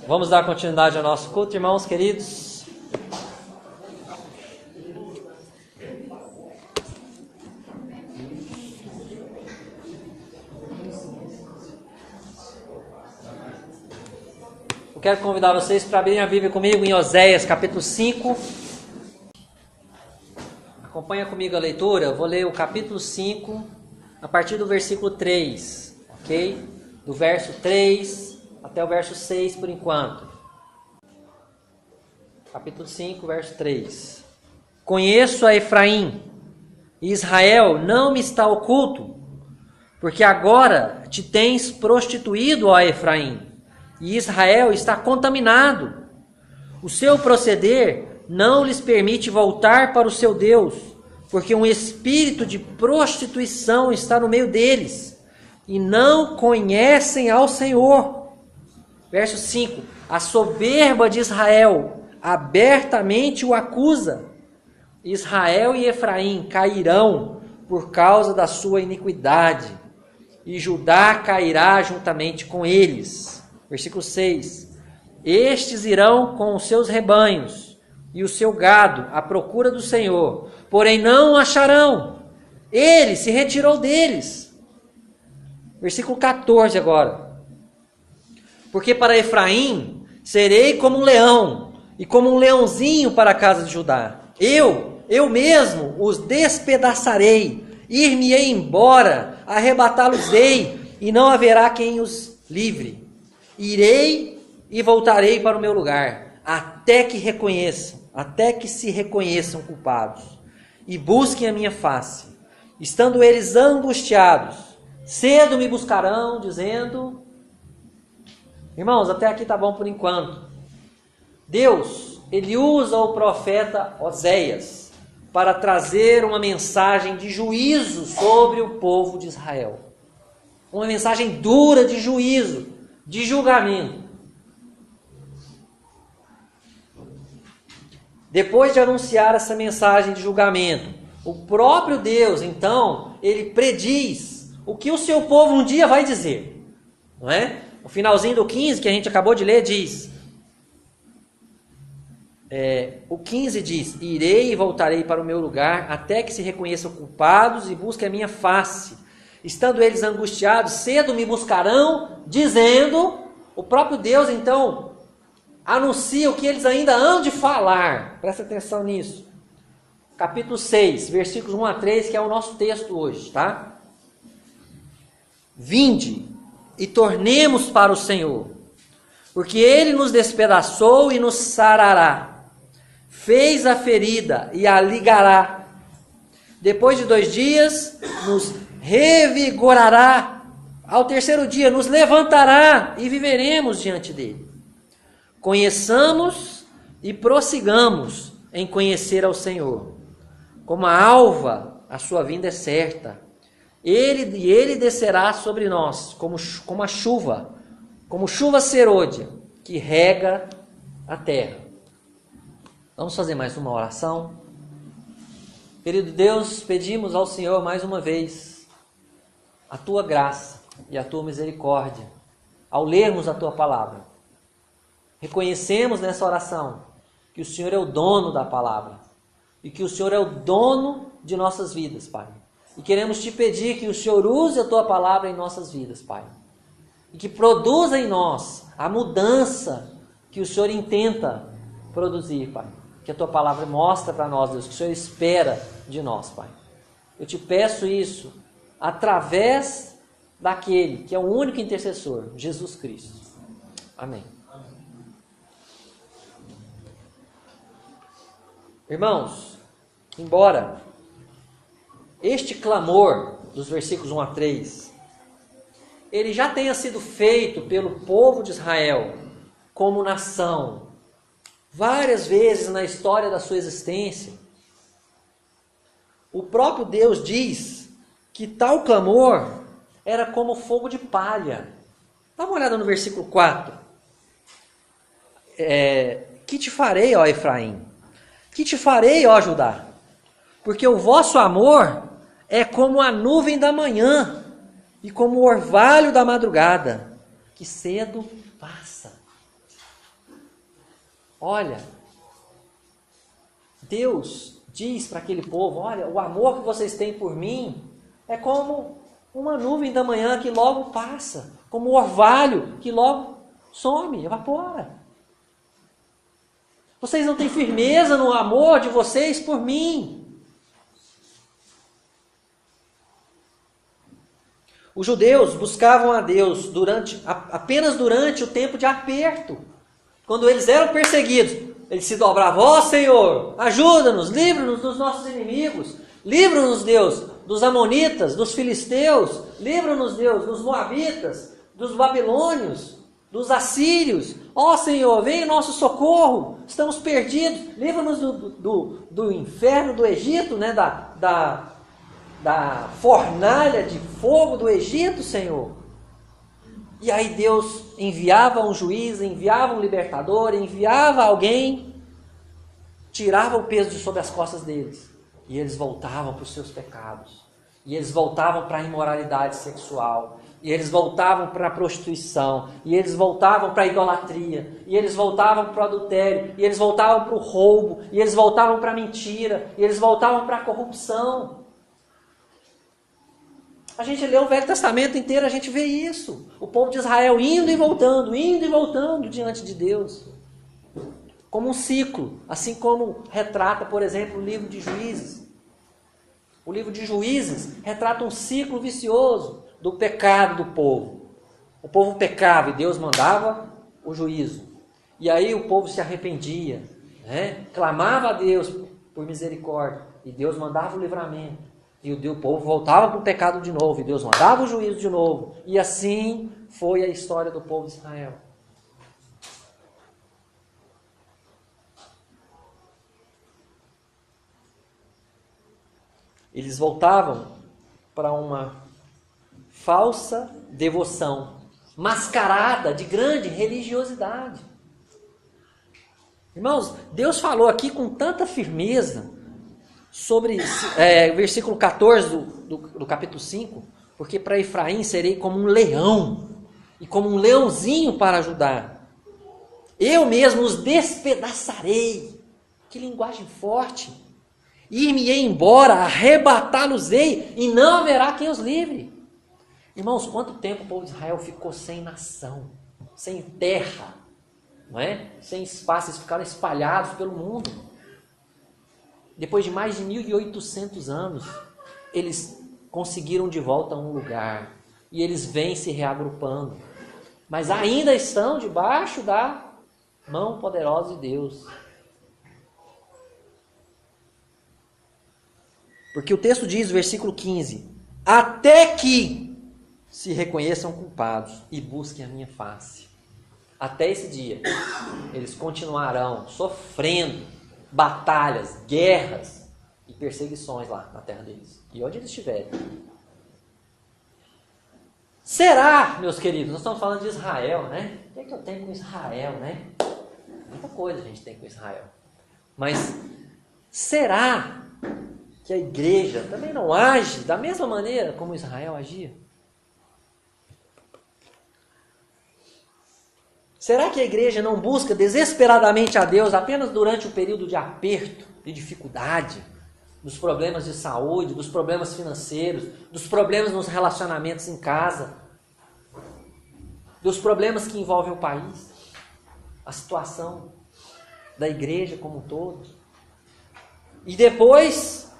Vamos dar continuidade ao nosso culto, irmãos queridos. Eu quero convidar vocês para abrirem a Bíblia comigo em Oséias, capítulo 5. Acompanha comigo a leitura. Eu vou ler o capítulo 5, a partir do versículo 3, ok? Do verso 3 até o verso 6 por enquanto. Capítulo 5, verso 3. Conheço a Efraim, e Israel não me está oculto, porque agora te tens prostituído, ó Efraim, e Israel está contaminado. O seu proceder não lhes permite voltar para o seu Deus, porque um espírito de prostituição está no meio deles, e não conhecem ao Senhor. Verso 5. A soberba de Israel abertamente o acusa. Israel e Efraim cairão por causa da sua iniquidade, e Judá cairá juntamente com eles. Versículo 6. Estes irão com os seus rebanhos e o seu gado à procura do Senhor, porém não o acharão. Ele se retirou deles. Versículo 14 agora. Porque para Efraim serei como um leão, e como um leãozinho para a casa de Judá. Eu mesmo os despedaçarei, ir-me-ei embora, arrebatá-los-ei, e não haverá quem os livre. Irei e voltarei para o meu lugar, até que se reconheçam culpados, e busquem a minha face. Estando eles angustiados, cedo me buscarão, dizendo... Irmãos, até aqui está bom por enquanto. Deus, ele usa o profeta Oséias para trazer uma mensagem de juízo sobre o povo de Israel. Uma mensagem dura de juízo, de julgamento. Depois de anunciar essa mensagem de julgamento, o próprio Deus, então, ele prediz o que o seu povo um dia vai dizer. Não é? O finalzinho do 15, que a gente acabou de ler, diz... o 15 diz: irei e voltarei para o meu lugar, até que se reconheçam culpados e busquem a minha face. Estando eles angustiados, cedo me buscarão, dizendo... O próprio Deus, então, anuncia o que eles ainda hão de falar. Presta atenção nisso. Capítulo 6, versículos 1 a 3, que é o nosso texto hoje, tá? Vinde e tornemos para o Senhor, porque Ele nos despedaçou e nos sarará, fez a ferida e a ligará. Depois de 2 dias nos revigorará, ao terceiro dia nos levantará e viveremos diante dele. Conheçamos e prossigamos em conhecer ao Senhor. Como a alva, a sua vinda é certa. Ele descerá sobre nós como a chuva, como chuva serôdia, que rega a terra. Vamos fazer mais uma oração? Querido Deus, pedimos ao Senhor mais uma vez a Tua graça e a Tua misericórdia ao lermos a Tua palavra. Reconhecemos nessa oração que o Senhor é o dono da palavra e que o Senhor é o dono de nossas vidas, Pai. E queremos Te pedir que o Senhor use a Tua palavra em nossas vidas, Pai. E que produza em nós a mudança que o Senhor intenta produzir, Pai. Que a Tua palavra mostra para nós, Deus, que o Senhor espera de nós, Pai. Eu Te peço isso através daquele que é o único intercessor, Jesus Cristo. Amém. Irmãos, embora este clamor dos versículos 1 a 3, ele já tenha sido feito pelo povo de Israel como nação, várias vezes na história da sua existência, o próprio Deus diz que tal clamor era como fogo de palha. Dá uma olhada no versículo 4. Que te farei, ó Efraim? Que te farei, ó Judá? Porque o vosso amor é como a nuvem da manhã e como o orvalho da madrugada, que cedo passa. olha, Deus diz para aquele povo, olha, o amor que vocês têm por mim é como uma nuvem da manhã que logo passa, como o orvalho que logo some, evapora. Vocês não têm firmeza no amor de vocês por mim. Os judeus buscavam a Deus apenas durante o tempo de aperto. Quando eles eram perseguidos, eles se dobravam: ó Senhor, ajuda-nos, livra-nos dos nossos inimigos. Livra-nos, Deus, dos amonitas, dos filisteus. Livra-nos, Deus, dos moabitas, dos babilônios, dos assírios. Ó Senhor, vem em nosso socorro. Estamos perdidos. Livra-nos do inferno do Egito, né? Da fornalha de fogo do Egito, Senhor. E aí Deus enviava um juiz, enviava um libertador, enviava alguém, tirava o peso de sobre as costas deles. E eles voltavam para os seus pecados. E eles voltavam para a imoralidade sexual. E eles voltavam para a prostituição. E eles voltavam para a idolatria. E eles voltavam para o adultério. E eles voltavam para o roubo. E eles voltavam para a mentira. E eles voltavam para a corrupção. A gente lê o Velho Testamento inteiro, a gente vê isso. O povo de Israel indo e voltando diante de Deus. Como um ciclo, assim como retrata, por exemplo, o livro de Juízes. O livro de Juízes retrata um ciclo vicioso do pecado do povo. O povo pecava e Deus mandava o juízo. E aí o povo se arrependia, né? Clamava a Deus por misericórdia e Deus mandava o livramento. E o povo voltava para o pecado de novo, e Deus mandava o juízo de novo. E assim foi a história do povo de Israel. Eles voltavam para uma falsa devoção, mascarada de grande religiosidade. Irmãos, Deus falou aqui com tanta firmeza sobre versículo 14 do capítulo 5, porque para Efraim serei como um leão, e como um leãozinho para Judá. Eu mesmo os despedaçarei. Que linguagem forte. Ir-me-ei embora, arrebatá-los-ei, e não haverá quem os livre. Irmãos, quanto tempo o povo de Israel ficou sem nação, sem terra, não é? Sem espaço, eles ficaram espalhados pelo mundo. Depois de mais de 1.800 anos, eles conseguiram de volta um lugar. E eles vêm se reagrupando. Mas ainda estão debaixo da mão poderosa de Deus. Porque o texto diz, versículo 15: até que se reconheçam culpados e busquem a minha face. Até esse dia, eles continuarão sofrendo batalhas, guerras e perseguições lá na terra deles. E onde eles estiverem. Será, meus queridos, nós estamos falando de Israel, né? O que é que eu tenho com Israel, né? Muita coisa a gente tem com Israel. Mas será que a igreja também não age da mesma maneira como Israel agia? Será que a igreja não busca desesperadamente a Deus apenas durante o período de aperto, de dificuldade, dos problemas de saúde, dos problemas financeiros, dos problemas nos relacionamentos em casa, dos problemas que envolvem o país, a situação da igreja como um todo? E depois,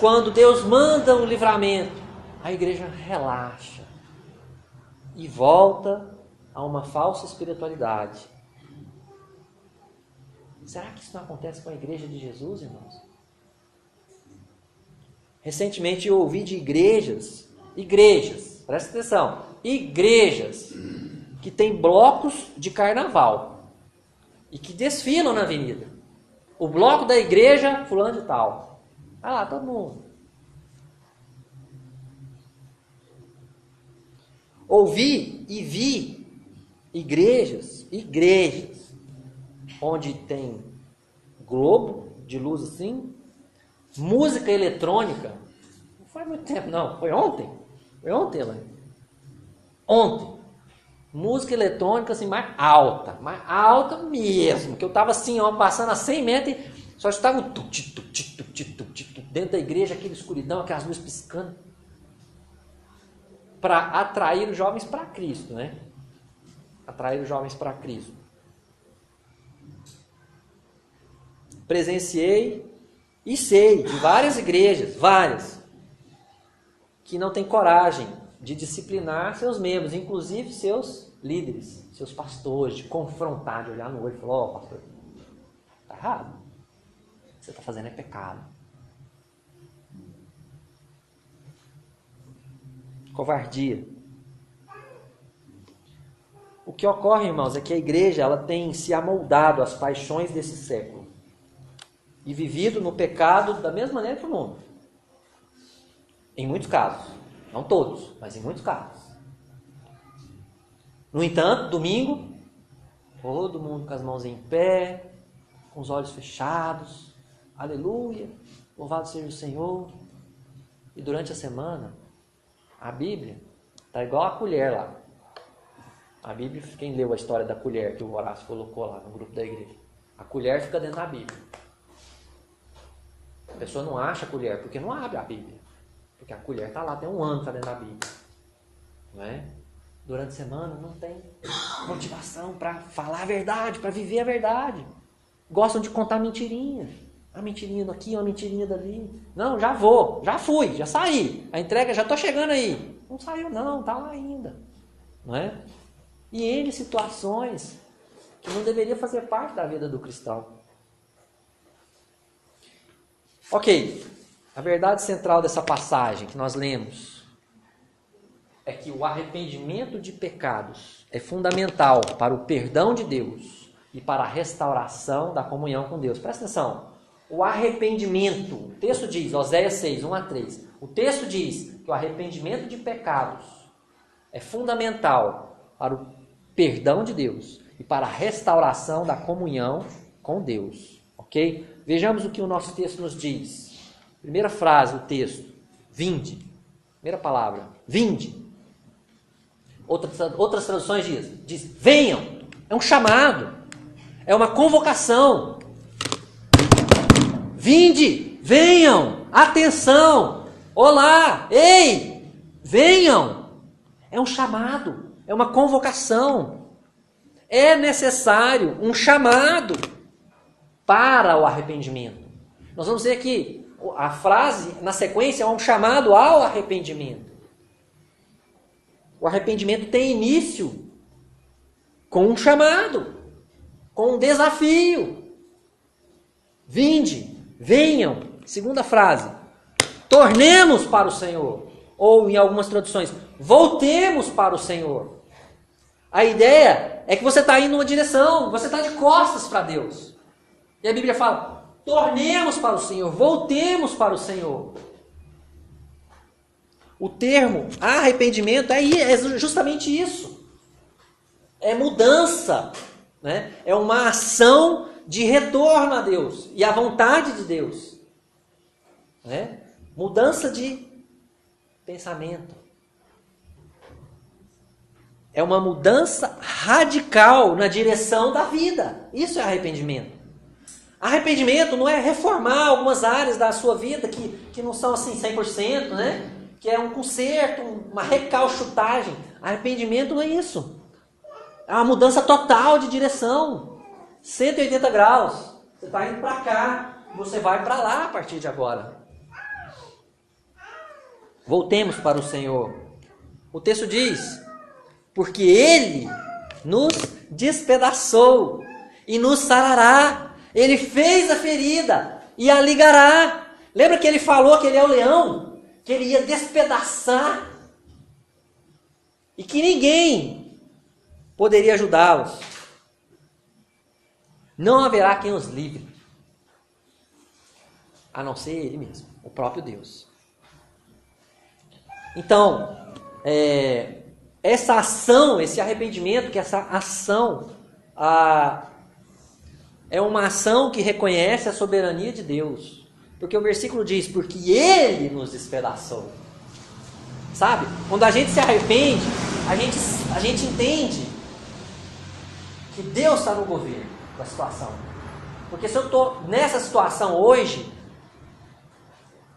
quando Deus manda um livramento, a igreja relaxa e volta a uma falsa espiritualidade. Será que isso não acontece com a igreja de Jesus, irmãos? Recentemente eu ouvi de igrejas, presta atenção, igrejas que têm blocos de carnaval e que desfilam na avenida. O bloco da igreja fulano de tal. Ah lá, todo mundo. Ouvi e vi igrejas, onde tem globo de luz assim, música eletrônica. Não faz muito tempo não, foi ontem, lá. Ontem. Música eletrônica assim, mais alta mesmo, que eu tava assim, ó, passando a 100 metros e só estava dentro da igreja, aquela escuridão, aquelas luzes piscando, para atrair os jovens para Cristo, né? Atrair os jovens para Cristo. Presenciei e sei de várias igrejas, várias, que não tem coragem de disciplinar seus membros, inclusive seus líderes, seus pastores, de confrontar, de olhar no olho e falar, ó, pastor, tá errado. O que você está fazendo é pecado. Covardia. O que ocorre, irmãos, é que a igreja ela tem se amoldado às paixões desse século e vivido no pecado da mesma maneira que o mundo. Em muitos casos. Não todos, mas em muitos casos. No entanto, domingo, todo mundo com as mãos em pé, com os olhos fechados, aleluia, louvado seja o Senhor. E durante a semana, a Bíblia está igual a colher lá. A Bíblia, quem leu a história da colher que o Horácio colocou lá no grupo da igreja? A colher fica dentro da Bíblia. A pessoa não acha a colher porque não abre a Bíblia. Porque a colher está lá, tem um ano que está dentro da Bíblia. Não é? Durante a semana não tem motivação para falar a verdade, para viver a verdade. Gostam de contar mentirinha. Uma mentirinha daqui, uma mentirinha dali. Não, já vou, já fui, já saí. A entrega, já estou chegando aí. Não saiu não, está lá ainda. Não é? E N situações que não deveria fazer parte da vida do cristão. Ok, a verdade central dessa passagem que nós lemos é que o arrependimento de pecados é fundamental para o perdão de Deus e para a restauração da comunhão com Deus. Presta atenção, o arrependimento, o texto diz, Oséias 6, 1 a 3, o texto diz que o arrependimento de pecados é fundamental para o perdão de Deus e para a restauração da comunhão com Deus. Ok? Vejamos o que o nosso texto nos diz. Primeira frase do texto, vinde. Primeira palavra, vinde. Outras traduções diz venham. É um chamado, é uma convocação. Vinde, venham, atenção, olá, ei, venham. É um chamado, é uma convocação. É necessário um chamado para o arrependimento. Nós vamos ver aqui, a frase na sequência é um chamado ao arrependimento. O arrependimento tem início com um chamado, com um desafio. Vinde, venham. Segunda frase, tornemos para o Senhor. Ou em algumas traduções, voltemos para o Senhor. A ideia é que você está indo numa direção, você está de costas para Deus. E a Bíblia fala, tornemos para o Senhor, voltemos para o Senhor. O termo arrependimento é justamente isso. É mudança, né? É uma ação de retorno a Deus e à vontade de Deus. Né? Mudança de pensamento. É uma mudança radical na direção da vida. Isso é arrependimento. Arrependimento não é reformar algumas áreas da sua vida que não são assim 100%, né? Que é um conserto, uma recalchutagem. Arrependimento não é isso. É uma mudança total de direção. 180 graus. Você está indo para cá, você vai para lá a partir de agora. Voltemos para o Senhor. O texto diz, porque Ele nos despedaçou e nos sarará. Ele fez a ferida e a ligará. Lembra que Ele falou que Ele é o leão? Que Ele ia despedaçar. E que ninguém poderia ajudá-los. Não haverá quem os livre. A não ser Ele mesmo, o próprio Deus. Então, essa ação, esse arrependimento, que essa ação é uma ação que reconhece a soberania de Deus. Porque o versículo diz, porque Ele nos despedaçou. Sabe? Quando a gente se arrepende, a gente entende que Deus está no governo da situação. Porque se eu estou nessa situação hoje,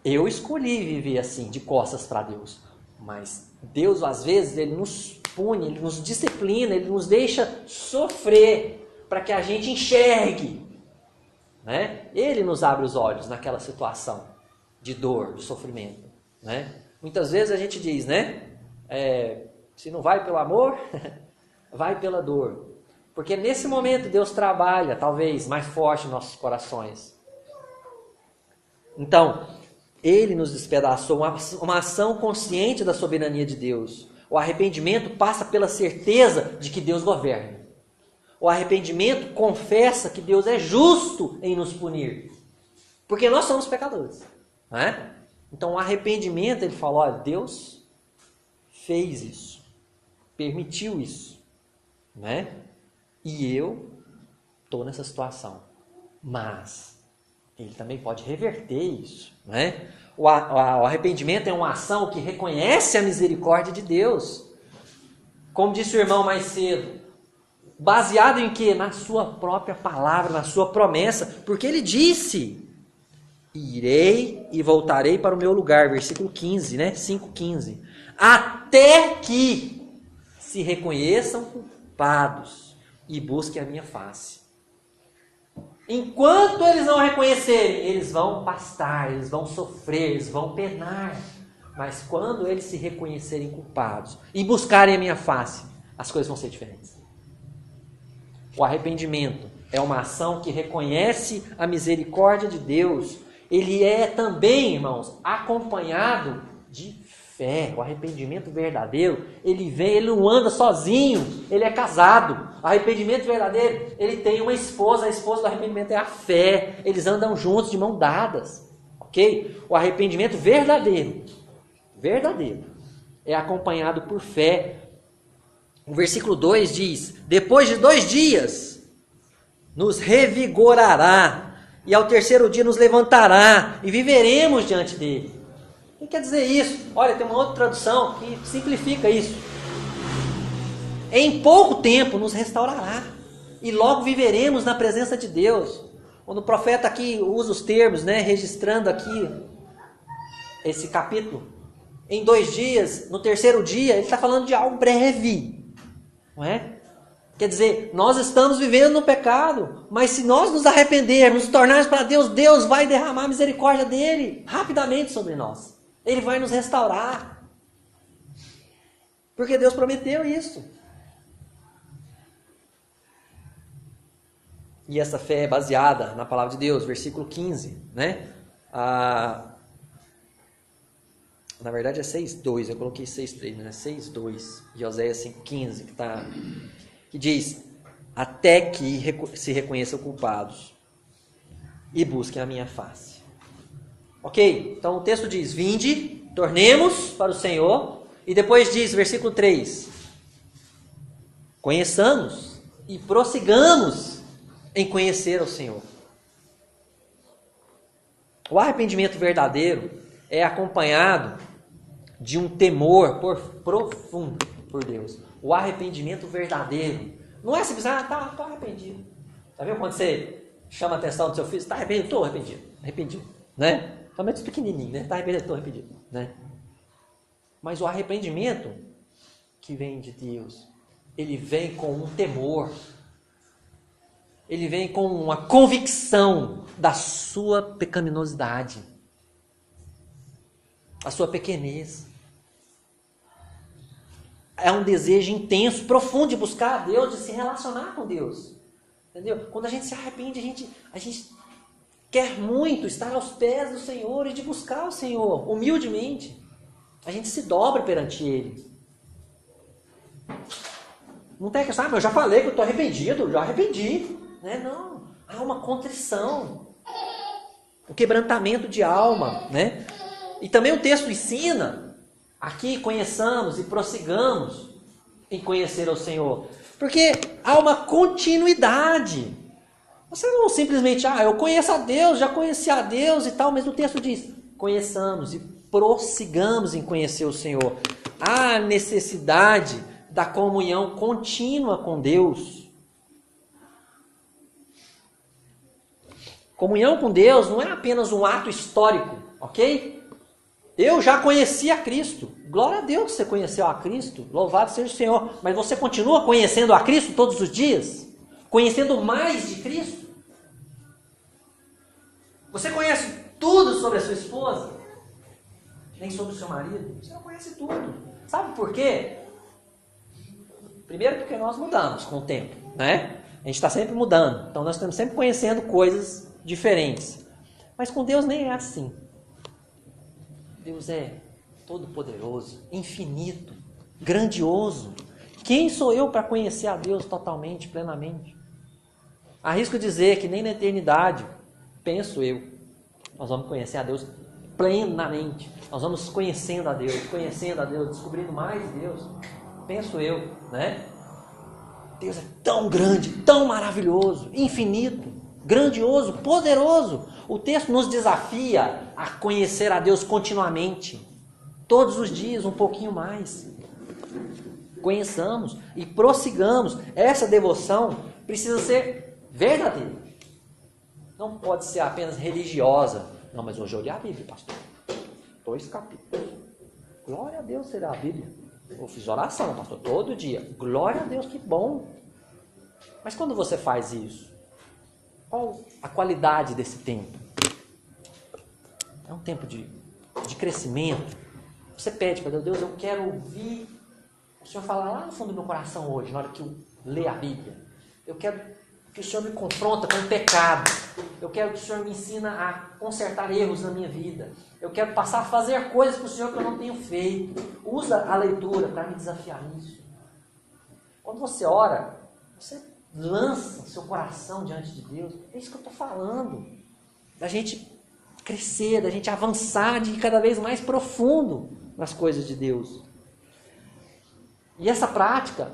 eu escolhi viver assim, de costas para Deus. Mas Deus, às vezes, Ele nos pune, Ele nos disciplina, Ele nos deixa sofrer para que a gente enxergue. Né? Ele nos abre os olhos naquela situação de dor, de sofrimento. Né? Muitas vezes a gente diz, né? Se não vai pelo amor, vai pela dor. Porque nesse momento Deus trabalha, talvez, mais forte em nossos corações. Então, Ele nos despedaçou, uma ação consciente da soberania de Deus. O arrependimento passa pela certeza de que Deus governa. O arrependimento confessa que Deus é justo em nos punir. Porque nós somos pecadores. Não é? Então o arrependimento, ele fala, olha, Deus fez isso. Permitiu isso. Né? E eu estou nessa situação. Mas Ele também pode reverter isso. Né? O arrependimento é uma ação que reconhece a misericórdia de Deus. Como disse o irmão mais cedo. Baseado em quê? Na sua própria palavra, na sua promessa. Porque Ele disse, irei e voltarei para o meu lugar. Versículo 15, né? 5,15. Até que se reconheçam culpados e busquem a minha face. Enquanto eles não reconhecerem, eles vão pastar, eles vão sofrer, eles vão penar. Mas quando eles se reconhecerem culpados e buscarem a minha face, as coisas vão ser diferentes. O arrependimento é uma ação que reconhece a misericórdia de Deus. Ele é também, irmãos, acompanhado de fé. O arrependimento verdadeiro, ele não anda sozinho, ele é casado. O arrependimento verdadeiro, ele tem uma esposa, a esposa do arrependimento é a fé. Eles andam juntos de mãos dadas. Ok? O arrependimento verdadeiro, é acompanhado por fé. O versículo 2 diz, depois de 2 dias, nos revigorará, e ao terceiro dia nos levantará, e viveremos diante dele. O que quer dizer isso? Olha, tem uma outra tradução que simplifica isso. Em pouco tempo nos restaurará, e logo viveremos na presença de Deus. Quando o profeta aqui usa os termos, né, registrando aqui esse capítulo, em 2 dias, no terceiro dia, ele está falando de algo breve. Não é? Quer dizer, nós estamos vivendo no pecado, mas se nós nos arrependermos, nos tornarmos para Deus, Deus vai derramar a misericórdia dele rapidamente sobre nós. Ele vai nos restaurar. Porque Deus prometeu isso. E essa fé é baseada na palavra de Deus, versículo 15, né? Na verdade é 6,2, eu coloquei 6,3, mas é 6,2, de Oséias 5,15, que diz, até que se reconheçam culpados e busquem a minha face. Ok? Então o texto diz, vinde, tornemos para o Senhor, e depois diz, versículo 3, conheçamos e prossigamos em conhecer o Senhor. O arrependimento verdadeiro é acompanhado de um temor profundo por Deus. O arrependimento verdadeiro não é simplesmente, estou arrependido. Tá vendo quando você chama a atenção do seu filho, está arrependido? Estou arrependido, né? Somente os pequenininhos, né? Está arrependido? Estou arrependido, né? Mas o arrependimento que vem de Deus, ele vem com um temor, ele vem com uma convicção da sua pecaminosidade, a sua pequenez. É um desejo intenso, profundo de buscar a Deus, de se relacionar com Deus. Entendeu? Quando a gente se arrepende, a gente quer muito estar aos pés do Senhor e de buscar o Senhor, humildemente. A gente se dobra perante Ele. Não tem questão, mas eu já falei que eu estou arrependido, já arrependi. Né? Não, há uma contrição, um quebrantamento de alma. Né? E também o texto ensina, aqui conheçamos e prossigamos em conhecer o Senhor. Porque há uma continuidade. Você não simplesmente, eu conheço a Deus, já conheci a Deus e tal, mas o texto diz, conheçamos e prossigamos em conhecer o Senhor. Há necessidade da comunhão contínua com Deus. Comunhão com Deus não é apenas um ato histórico, ok? Eu já conheci a Cristo. Glória a Deus que você conheceu a Cristo. Louvado seja o Senhor. Mas você continua conhecendo a Cristo todos os dias? Conhecendo mais de Cristo? Você conhece tudo sobre a sua esposa? Nem sobre o seu marido? Você não conhece tudo. Sabe por quê? Primeiro porque nós mudamos com o tempo, né? A gente está sempre mudando. Então nós estamos sempre conhecendo coisas diferentes. Mas com Deus nem é assim. Deus é todo-poderoso, infinito, grandioso. Quem sou eu para conhecer a Deus totalmente, plenamente? Arrisco dizer que nem na eternidade, penso eu, nós vamos conhecer a Deus plenamente. Nós vamos conhecendo a Deus, descobrindo mais de Deus. Penso eu, né? Deus é tão grande, tão maravilhoso, infinito, grandioso, poderoso. O texto nos desafia a conhecer a Deus continuamente. Todos os dias, um pouquinho mais. Conheçamos e prossigamos. Essa devoção precisa ser verdadeira. Não pode ser apenas religiosa. Não, mas hoje eu li a Bíblia, pastor. 2 capítulos. Glória a Deus, será a Bíblia. Eu fiz oração, pastor, todo dia. Glória a Deus, que bom. Mas quando você faz isso, qual a qualidade desse tempo? É um tempo de crescimento. Você pede para Deus, eu quero ouvir o Senhor falar lá no fundo do meu coração hoje, na hora que eu ler a Bíblia. Eu quero que o Senhor me confronta com o pecado. Eu quero que o Senhor me ensina a consertar erros na minha vida. Eu quero passar a fazer coisas para o Senhor que eu não tenho feito. Usa a leitura para me desafiar nisso. Quando você ora, você lança seu coração diante de Deus. É isso que eu estou falando. Da gente crescer, da gente avançar, de ir cada vez mais profundo nas coisas de Deus. E essa prática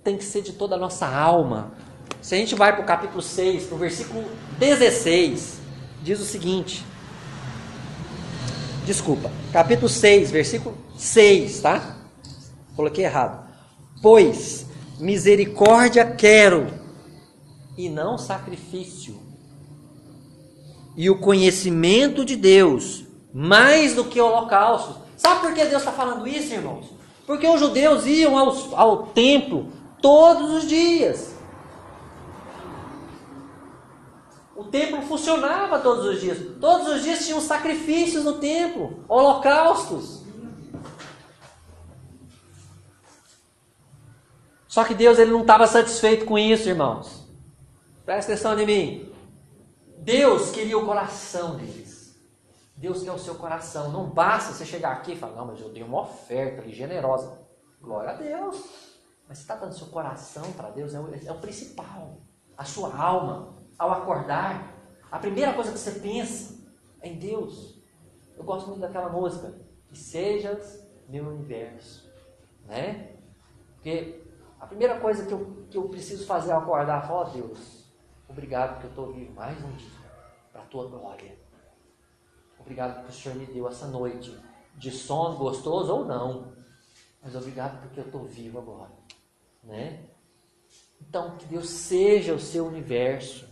tem que ser de toda a nossa alma. Se a gente vai para o capítulo 6, para o versículo 16, diz o seguinte. Desculpa, capítulo 6, versículo 6, tá? Coloquei errado. Pois misericórdia quero e não sacrifício, e o conhecimento de Deus mais do que holocaustos. Sabe por que Deus está falando isso, irmãos? Porque os judeus iam ao templo todos os dias. O templo funcionava todos os dias. Todos os dias tinham sacrifícios no templo, holocaustos. Só que Deus ele não estava satisfeito com isso, irmãos. Presta atenção em mim. Deus queria o coração deles. Deus quer o seu coração. Não basta você chegar aqui e falar, não, mas eu dei uma oferta ali, generosa. Glória a Deus. Mas você está dando seu coração para Deus, é o principal. A sua alma, ao acordar, a primeira coisa que você pensa é em Deus. Eu gosto muito daquela música, que sejas meu universo. Né? Porque a primeira coisa que eu preciso fazer ao acordar é falar, Deus, obrigado porque eu estou vivo mais um dia, para a tua glória. Obrigado porque o Senhor me deu essa noite de sono gostoso ou não. Mas obrigado porque eu estou vivo agora. Né? Então, que Deus seja o seu universo.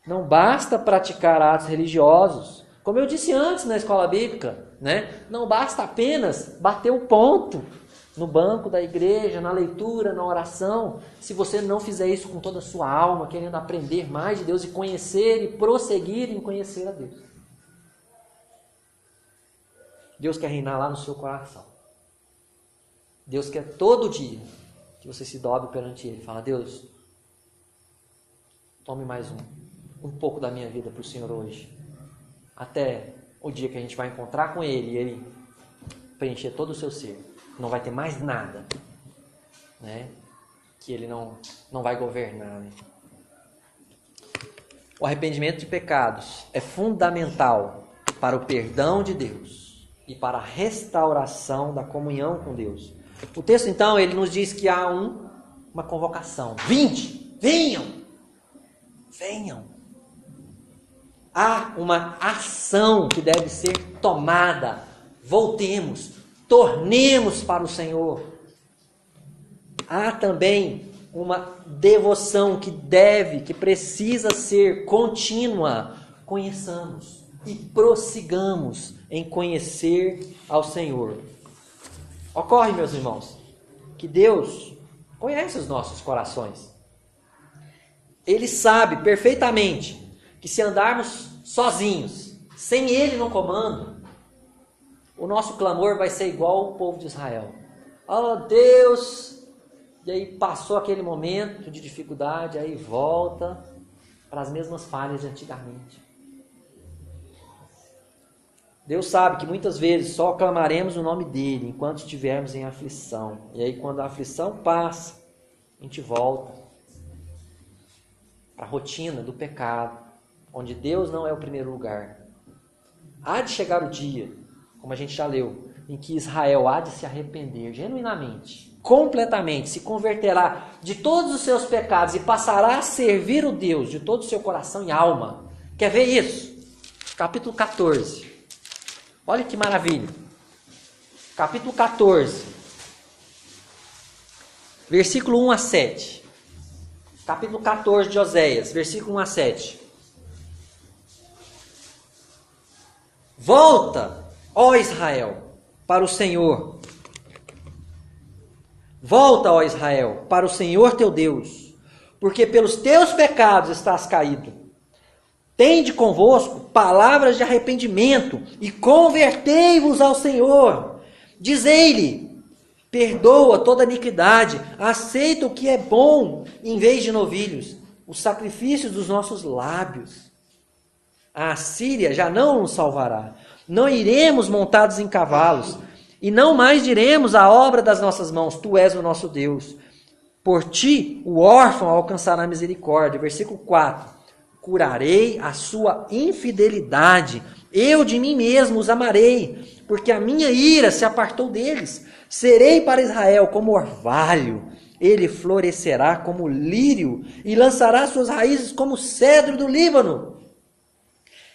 Não basta praticar atos religiosos. Como eu disse antes na escola bíblica, né? Não basta apenas bater o ponto no banco da igreja, na leitura, na oração, se você não fizer isso com toda a sua alma, querendo aprender mais de Deus e conhecer e prosseguir em conhecer a Deus. Deus quer reinar lá no seu coração. Deus quer todo dia que você se dobre perante Ele. Fala, Deus, tome mais um pouco da minha vida para o Senhor hoje. Até o dia que a gente vai encontrar com Ele e Ele preencher todo o seu ser. Não vai ter mais nada, né? Que Ele não vai governar. Né? O arrependimento de pecados é fundamental para o perdão de Deus e para a restauração da comunhão com Deus. O texto, então, ele nos diz que há uma convocação. Venham! Há uma ação que deve ser tomada. Voltemos, tornemos para o Senhor. há também uma devoção que precisa ser contínua. Conheçamos e prossigamos em conhecer ao Senhor. Ocorre, meus irmãos, que Deus conhece os nossos corações. Ele sabe perfeitamente que se andarmos sozinhos, sem Ele no comando, o nosso clamor vai ser igual ao povo de Israel. Oh Deus! E aí passou aquele momento de dificuldade, aí volta para as mesmas falhas de antigamente. Deus sabe que muitas vezes só clamaremos o nome dele enquanto estivermos em aflição. E aí quando a aflição passa, a gente volta para a rotina do pecado, onde Deus não é o primeiro lugar. Há de chegar o dia, como a gente já leu, em que Israel há de se arrepender genuinamente, completamente, se converterá de todos os seus pecados e passará a servir o Deus de todo o seu coração e alma. Quer ver isso? Capítulo 14. Olha que maravilha. Capítulo 14. Versículo 1 a 7. Capítulo 14 de Oséias, versículo 1 a 7. Volta, ó Israel, para o Senhor. Volta, ó Israel, para o Senhor teu Deus, porque pelos teus pecados estás caído. Tende convosco palavras de arrependimento e convertei-vos ao Senhor. Dizei-lhe, perdoa toda iniquidade, aceita o que é bom em vez de novilhos, os sacrifícios dos nossos lábios. A Assíria já não nos salvará, não iremos montados em cavalos, e não mais diremos a obra das nossas mãos, tu és o nosso Deus. Por ti o órfão alcançará misericórdia. Versículo 4. Curarei a sua infidelidade, eu de mim mesmo os amarei, porque a minha ira se apartou deles. Serei para Israel como orvalho, ele florescerá como lírio e lançará suas raízes como cedro do Líbano.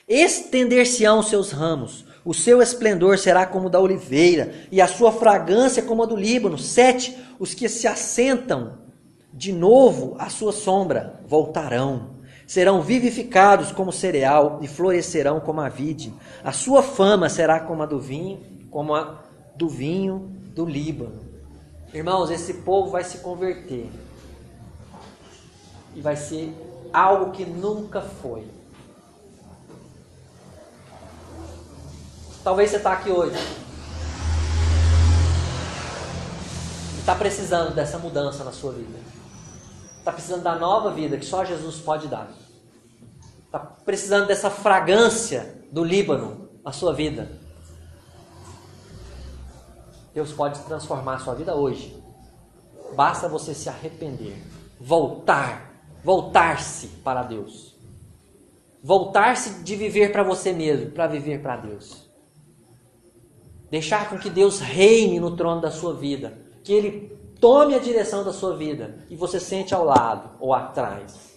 Estender-se-ão seus ramos, o seu esplendor será como o da oliveira, e a sua fragrância como a do Líbano. 7. Os que se assentam de novo à sua sombra voltarão, serão vivificados como cereal e florescerão como a vide. A sua fama será como a do vinho do Líbano. Irmãos, esse povo vai se converter e vai ser algo que nunca foi. Talvez você está aqui hoje e está precisando dessa mudança na sua vida. Está precisando da nova vida que só Jesus pode dar. Está precisando dessa fragrância do Líbano na sua vida. Deus pode transformar a sua vida hoje. Basta você se arrepender. Voltar-se para Deus. Voltar-se de viver para você mesmo, para viver para Deus. Deixar com que Deus reine no trono da sua vida. Que Ele tome a direção da sua vida e você sente ao lado ou atrás.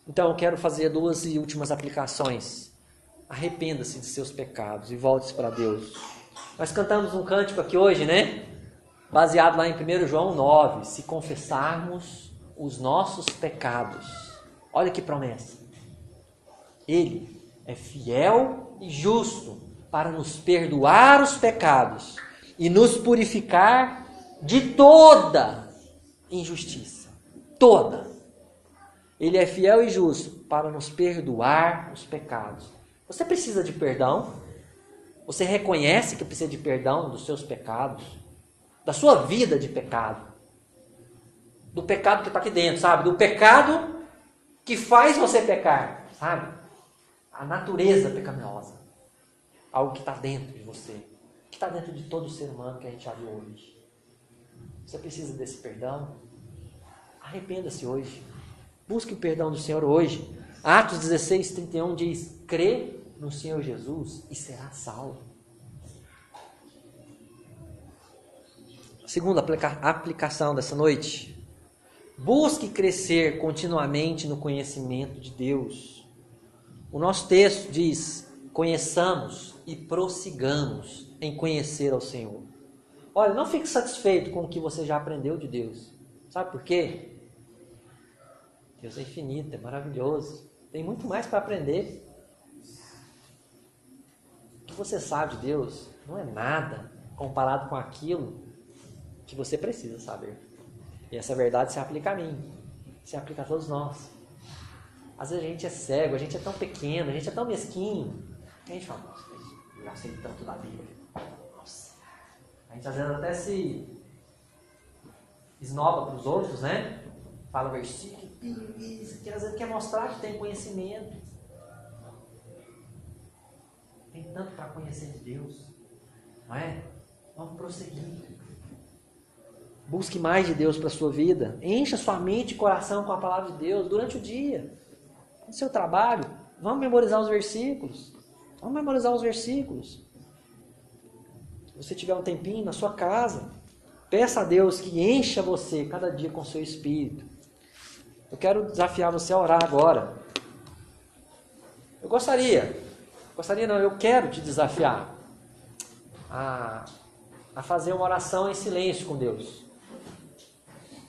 Então eu quero fazer 2 e últimas aplicações. Arrependa-se de seus pecados e volte-se para Deus. Nós cantamos um cântico aqui hoje, né? Baseado lá em 1 João 9. Se confessarmos os nossos pecados. Olha que promessa. Ele é fiel e justo para nos perdoar os pecados e nos purificar de toda injustiça. Toda. Ele é fiel e justo para nos perdoar os pecados. Você precisa de perdão? Você reconhece que precisa de perdão dos seus pecados? Da sua vida de pecado? Do pecado que está aqui dentro, sabe? Do pecado que faz você pecar, sabe? A natureza pecaminosa. Algo que está dentro de você. Que está dentro de todo ser humano que a gente já viu hoje. Você precisa desse perdão? Arrependa-se hoje. Busque o perdão do Senhor hoje. Atos 16:31 diz: crê no Senhor Jesus e será salvo. Segunda aplicação dessa noite. Busque crescer continuamente no conhecimento de Deus. O nosso texto diz: conheçamos e prossigamos em conhecer ao Senhor. Olha, não fique satisfeito com o que você já aprendeu de Deus. Sabe por quê? Deus é infinito, é maravilhoso. Tem muito mais para aprender. O que você sabe de Deus não é nada comparado com aquilo que você precisa saber. E essa verdade se aplica a mim, se aplica a todos nós. Às vezes a gente é cego, a gente é tão pequeno, a gente é tão mesquinho. A gente fala, nossa, eu já sei tanto da Bíblia. Nossa. A gente às vezes até se esnoba para os outros, né? Fala versículo, isso, que às vezes quer mostrar que tem conhecimento. Tem tanto para conhecer de Deus, não é? Vamos prosseguir. Busque mais de Deus para a sua vida. Encha sua mente e coração com a palavra de Deus durante o dia. No seu trabalho, vamos memorizar os versículos. Vamos memorizar os versículos. Se você tiver um tempinho na sua casa, peça a Deus que encha você cada dia com o seu espírito. Eu quero desafiar você a orar agora. Eu quero te desafiar a fazer uma oração em silêncio com Deus.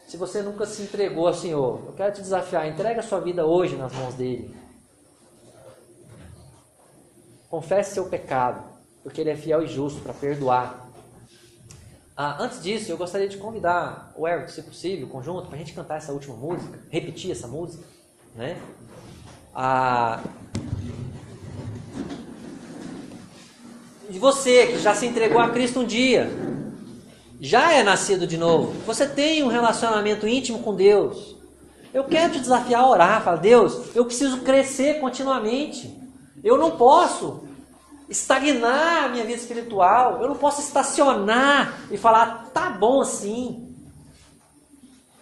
Se você nunca se entregou ao Senhor, eu quero te desafiar, entregue a sua vida hoje nas mãos dele. Confesse seu pecado, porque ele é fiel e justo para perdoar. Antes disso, eu gostaria de convidar o Eric, se possível, o conjunto, para a gente cantar essa última música, repetir essa música, né? E você que já se entregou a Cristo um dia, já é nascido de novo, você tem um relacionamento íntimo com Deus, eu quero te desafiar a orar. Fala, Deus, eu preciso crescer continuamente, eu não posso estagnar a minha vida espiritual, eu não posso estacionar e falar, tá bom assim.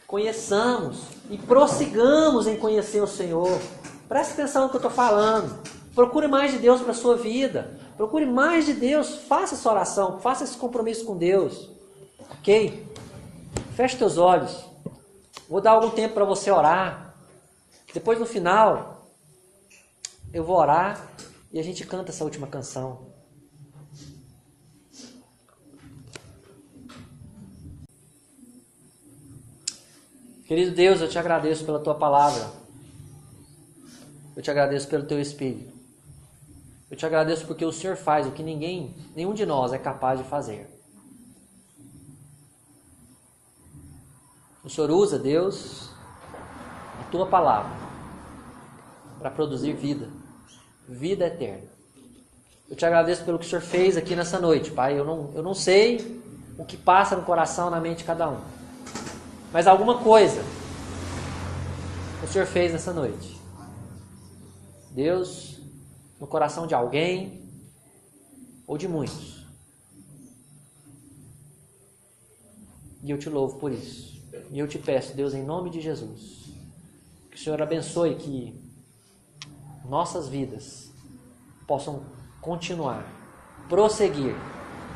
Conheçamos e prossigamos em conhecer o Senhor. Preste atenção no que eu estou falando. Procure mais de Deus para a sua vida. Procure mais de Deus. Faça essa oração, faça esse compromisso com Deus. Ok? Feche teus olhos. Vou dar algum tempo para você orar. Depois, no final, eu vou orar e a gente canta essa última canção. Querido Deus, eu te agradeço pela tua palavra. Eu te agradeço pelo teu Espírito. Eu te agradeço porque o Senhor faz o que nenhum de nós é capaz de fazer. O Senhor usa, Deus, a tua palavra para produzir vida eterna. Eu te agradeço pelo que o Senhor fez aqui nessa noite, Pai. Eu não sei o que passa no coração, na mente de cada um, mas alguma coisa o Senhor fez nessa noite. Deus, no coração de alguém ou de muitos. E eu te louvo por isso. E eu te peço, Deus, em nome de Jesus, que o Senhor abençoe, que nossas vidas possam continuar, prosseguir,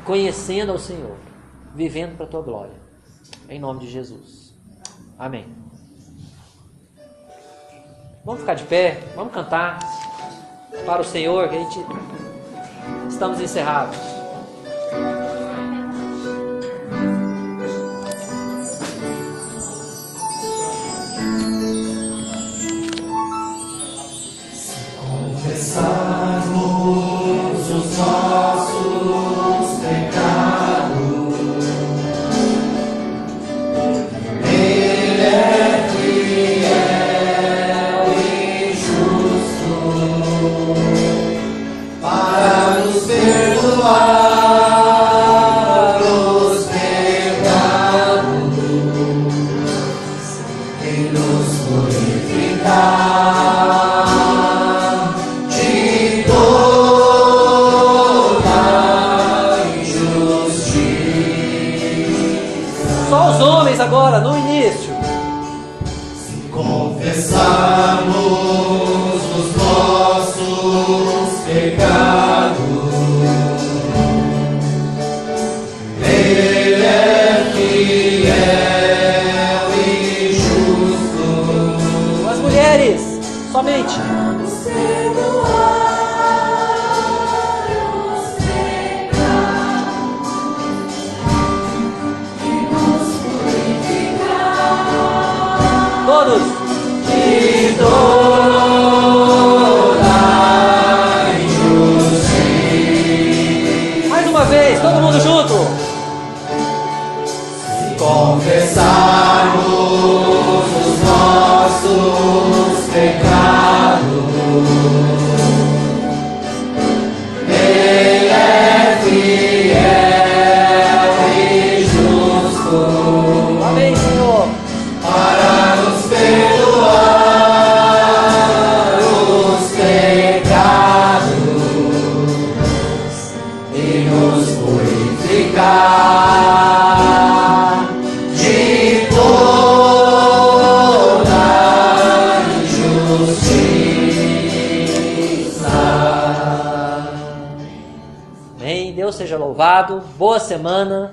conhecendo ao Senhor, vivendo para a tua glória. Em nome de Jesus. Amém. Vamos ficar de pé, vamos cantar para o Senhor, que a gente estamos encerrados. Confessarmos os nossos pecados, Ele é fiel e justo para nos perdoar os pecados e nos purificar. Agora, no início, se confessarmos os nossos pecados, Ele é fiel e justo. As mulheres, somente. todos. De toda injustiça. Mais uma vez, todo mundo junto. Se confessarmos os nossos pecados, Ele é fiel e justo. Amém, Senhor. Para nos perdoar os pecados e nos purificar de toda injustiça. Amém. Deus seja louvado. Boa semana.